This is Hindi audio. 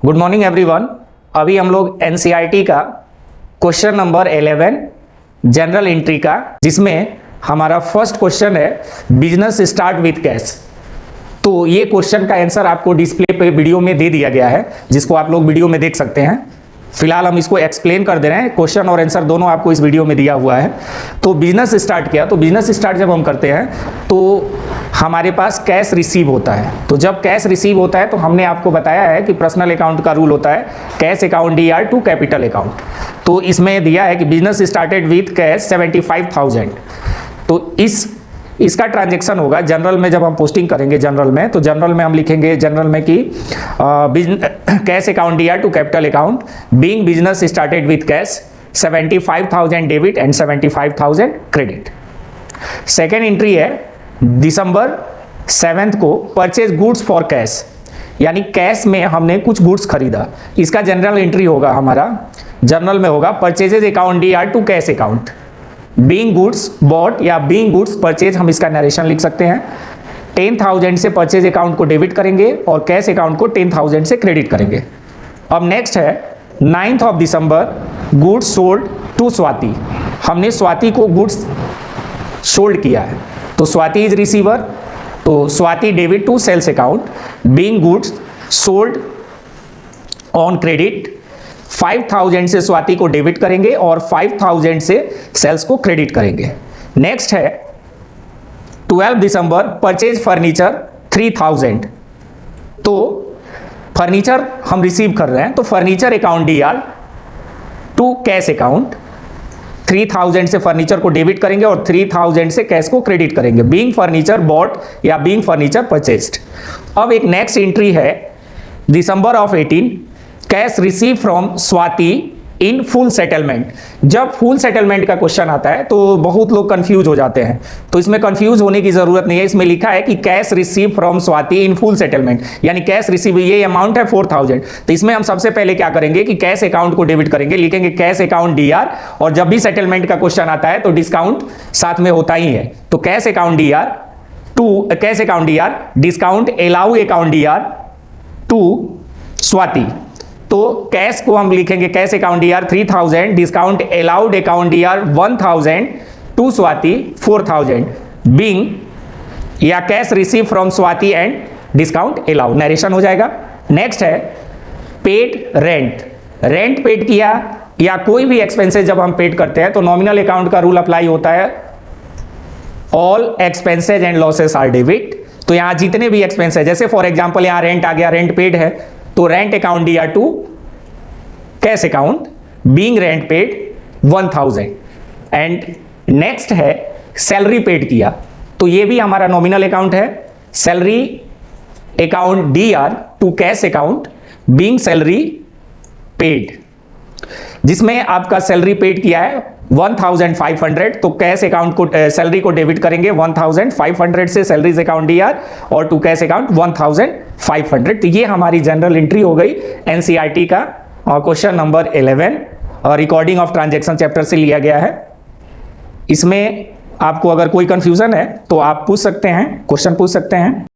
Good morning everyone. अभी हम लोग एनसीईआरटी का क्वेश्चन नंबर 11 जनरल एंट्री का, जिसमें हमारा फर्स्ट क्वेश्चन है बिजनेस स्टार्ट विथ कैश। तो ये क्वेश्चन का आंसर आपको डिस्प्ले पे वीडियो में दे दिया गया है, जिसको आप लोग वीडियो में देख सकते हैं। फिलहाल हम इसको एक्सप्लेन कर दे रहे हैं। क्वेश्चन और आंसर दोनों आपको इस वीडियो में दिया हुआ है। तो बिजनेस स्टार्ट किया, तो बिजनेस स्टार्ट जब हम करते हैं तो हमारे पास कैश रिसीव होता है। तो जब कैश रिसीव होता है तो हमने आपको बताया है कि पर्सनल अकाउंट का रूल होता है cash account DR to capital account. तो इसमें दिया है कि बिजनेस स्टार्टेड विथ कैश 75,000। तो इसका ट्रांजैक्शन होगा जनरल में। जब हम पोस्टिंग करेंगे जनरल में, तो जनरल में हम लिखेंगे जनरल में कि cash account DR to capital account being business started with cash 75,000 debit and 75,000 credit. Second entry है दिसंबर 7 को परचेज गुड्स फॉर कैश, यानी कैश में हमने कुछ गुड्स खरीदा। इसका जनरल एंट्री होगा हमारा, जनरल में होगा purchases account DR to cash account being goods bought या बीइंग गुड्स परचेज। हम इसका नरेशन लिख सकते हैं। 10,000 से परचेज अकाउंट को डेबिट करेंगे और कैश अकाउंट को 10,000 से क्रेडिट करेंगे। अब नेक्स्ट है 9th of December goods sold to Swati. हमने स्वाति को गुड्स सोल्ड किया है, तो स्वाति इज रिसीवर। तो Swati debit to sales account being goods sold on credit. 5,000 से स्वाति को डेबिट करेंगे और 5,000 से सेल्स को क्रेडिट करेंगे। नेक्स्ट है 12 दिसंबर परचेज फर्नीचर 3,000। तो फर्नीचर हम रिसीव कर रहे हैं, तो furniture account DR to cash account 3,000 से फर्नीचर को डेबिट करेंगे और 3,000 से कैश को क्रेडिट करेंगे बीइंग फर्नीचर बॉट या बीइंग फर्नीचर परचेज्ड। अब एक नेक्स्ट एंट्री है December of 18 cash receive from Swati in full settlement. जब फुल सेटलमेंट का क्वेश्चन आता है तो बहुत लोग कंफ्यूज हो जाते हैं, तो इसमें कंफ्यूज होने की जरूरत नहीं है। इसमें लिखा है कि cash receive from Swati in full settlement, यानी कैश रिसीव, ये अमाउंट है 4,000। तो इसमें हम सबसे पहले क्या करेंगे कि कैश अकाउंट को डेबिट करेंगे, लिखेंगे कैश अकाउंट DR। और जब भी सेटलमेंट का क्वेश्चन आता है तो डिस्काउंट साथ में होता ही है। तो cash account DR to cash account DR discount allow account DR to Swati. तो कैश को हम लिखेंगे cash account DR 3,000 discount allowed account DR 1,000 to Swati 4,000 being या cash receive from Swati and discount allowed. Narration हो जाएगा। नेक्स्ट है पेड रेंट। रेंट पेड किया या कोई भी एक्सपेंसेस जब हम पेड करते हैं तो नॉमिनल अकाउंट का रूल अप्लाई होता है, all expenses and losses are debit. तो यहां जितने भी एक्सपेंस है, जैसे फॉर एग्जांपल यहां रेंट आ गया, रेंट पेड है, तो rent account DR to cash account being rent paid 1,000। And next है सैलरी पेड किया, तो ये भी हमारा नॉमिनल अकाउंट है, salary account DR to cash account being salary paid, जिसमें आपका सैलरी पेड किया है 1,500। तो कैश अकाउंट को सैलरी को डेबिट करेंगे 1,500 से सैलरीज अकाउंट DR और टू कैश अकाउंट 1,500। तो ये हमारी जनरल एंट्री हो गई एनसीईआरटी का क्वेश्चन नंबर 11 और रिकॉर्डिंग ऑफ ट्रांजैक्शन चैप्टर से लिया गया है। इसमें आपको अगर कोई कंफ्यूजन है तो आप पूछ सकते हैं, क्वेश्चन पूछ सकते हैं।